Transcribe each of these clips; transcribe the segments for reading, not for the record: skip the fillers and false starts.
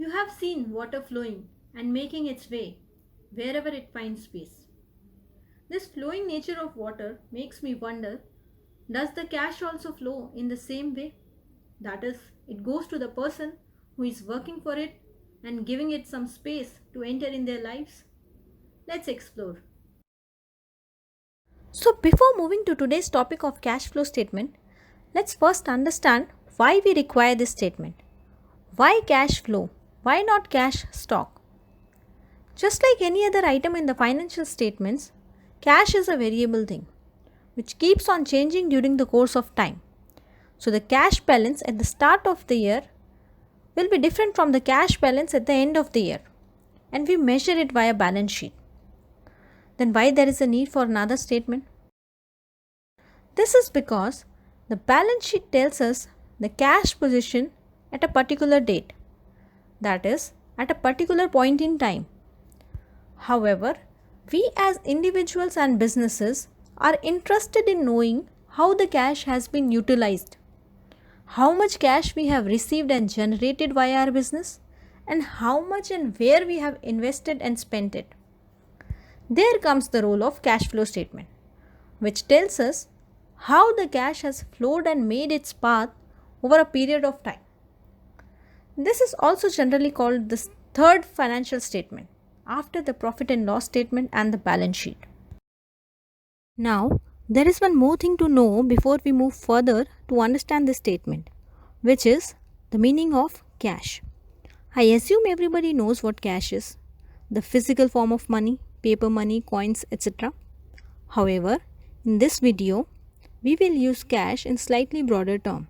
You have seen water flowing and making its way wherever it finds space. This flowing nature of water makes me wonder, does the cash also flow in the same way? That is, it goes to the person who is working for it and giving it some space to enter in their lives? Let's explore. So, before moving to today's topic of cash flow statement, let's first understand why we require this statement. Why cash flow? Why not cash stock? Just like any other item in the financial statements, cash is a variable thing which keeps on changing during the course of time. So, the cash balance at the start of the year will be different from the cash balance at the end of the year, and we measure it via balance sheet. Then, why there is a need for another statement? This is because the balance sheet tells us the cash position at a particular date, that is, at a particular point in time. However, we as individuals and businesses are interested in knowing how the cash has been utilized, how much cash we have received and generated via our business, and how much and where we have invested and spent it. There comes the role of cash flow statement, which tells us how the cash has flowed and made its path over a period of time. This is also generally called the third financial statement after the profit and loss statement and the balance sheet. Now, there is one more thing to know before we move further to understand this statement, which is the meaning of cash. I assume everybody knows what cash is, the physical form of money, paper money, coins, etc. However, in this video, we will use cash in slightly broader term,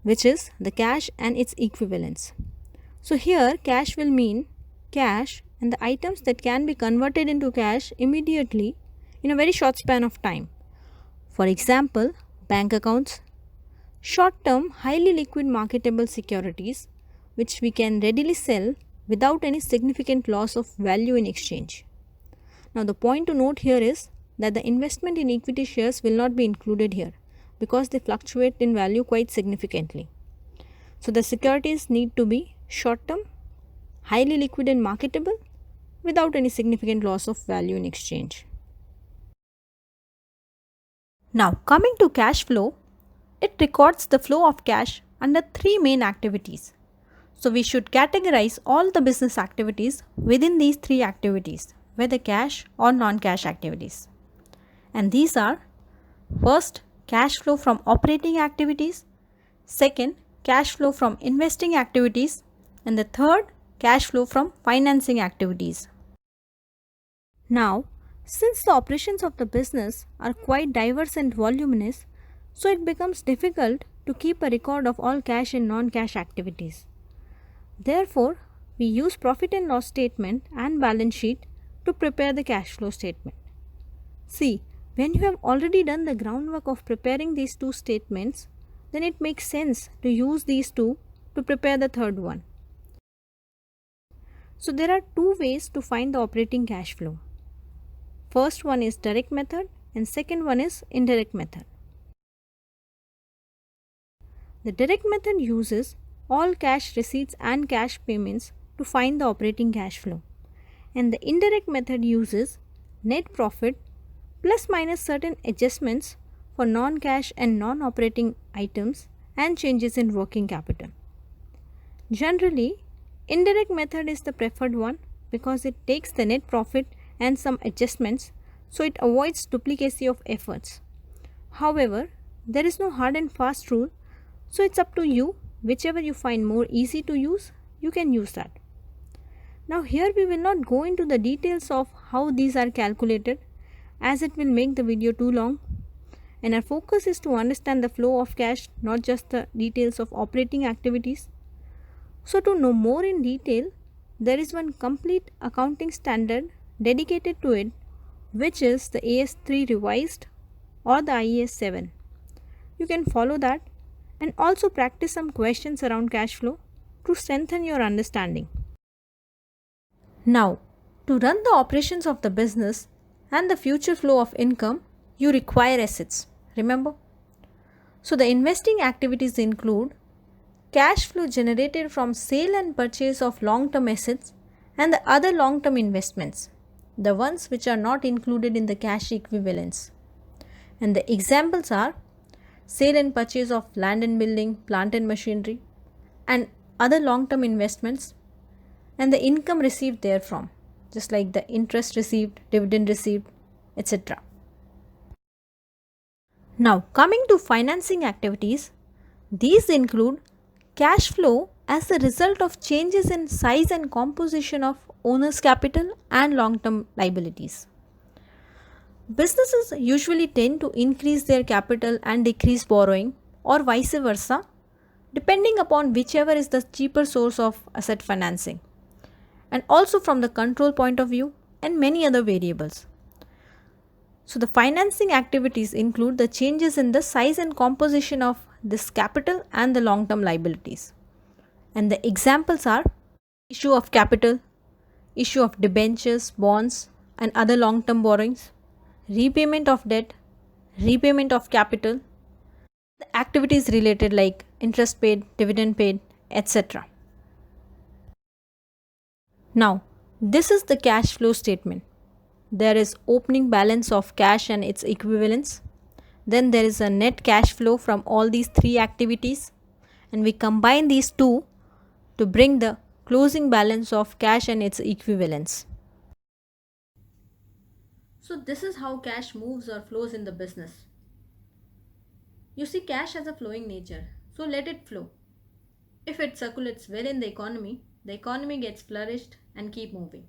which is the cash and its equivalents. So here cash will mean cash and the items that can be converted into cash immediately in a very short span of time. For example, bank accounts, short-term highly liquid marketable securities which we can readily sell without any significant loss of value in exchange. Now the point to note here is that the investment in equity shares will not be included here because they fluctuate in value quite significantly. So the securities need to be short-term, highly liquid and marketable without any significant loss of value in exchange. Now coming to cash flow, it records the flow of cash under three main activities. So we should categorize all the business activities within these three activities, whether cash or non-cash activities. And these are: first, cash flow from operating activities; second, cash flow from investing activities; and the third, cash flow from financing activities. Now, since the operations of the business are quite diverse and voluminous, so it becomes difficult to keep a record of all cash and non-cash activities. Therefore, we use profit and loss statement and balance sheet to prepare the cash flow statement. See, when you have already done the groundwork of preparing these two statements, then it makes sense to use these two to prepare the third one. So there are two ways to find the operating cash flow. First one is direct method and second one is indirect method. The direct method uses all cash receipts and cash payments to find the operating cash flow, and the indirect method uses net profit plus minus certain adjustments for non-cash and non-operating items and changes in working capital. Generally, indirect method is the preferred one because it takes the net profit and some adjustments, so it avoids duplicacy of efforts. However, there is no hard and fast rule, so it's up to you. Whichever you find more easy to use, you can use that. Now here we will not go into the details of how these are calculated, as it will make the video too long, and our focus is to understand the flow of cash, not just the details of operating activities. So to know more in detail, there is one complete accounting standard dedicated to it, which is the AS3 revised or the IAS 7. You can follow that and also practice some questions around cash flow to strengthen your understanding. Now, to run the operations of the business and the future flow of income, you require assets. Remember? So the investing activities include cash flow generated from sale and purchase of long-term assets and the other long-term investments, the ones which are not included in the cash equivalents. And the examples are sale and purchase of land and building, plant and machinery, and other long-term investments, and the income received therefrom, just like the interest received, dividend received, etc. Now, coming to financing activities, these include cash flow as a result of changes in size and composition of owner's capital and long-term liabilities. Businesses usually tend to increase their capital and decrease borrowing, or vice versa, depending upon whichever is the cheaper source of asset financing, and also from the control point of view and many other variables. So, the financing activities include the changes in the size and composition of this capital and the long term liabilities. And the examples are issue of capital, issue of debentures, bonds, and other long term borrowings, repayment of debt, repayment of capital, the activities related like interest paid, dividend paid, etc. Now, this is the cash flow statement. There is opening balance of cash and its equivalents. Then there is a net cash flow from all these three activities, and we combine these two to bring the closing balance of cash and its equivalents. So this is how cash moves or flows in the business. You see, cash has a flowing nature, so let it flow. If it circulates well in the economy gets flourished and keep moving.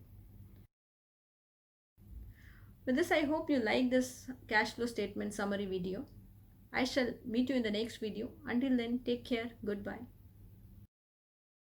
With this, I hope you like this cash flow statement summary video. I shall meet you in the next video. Until then, take care. Goodbye.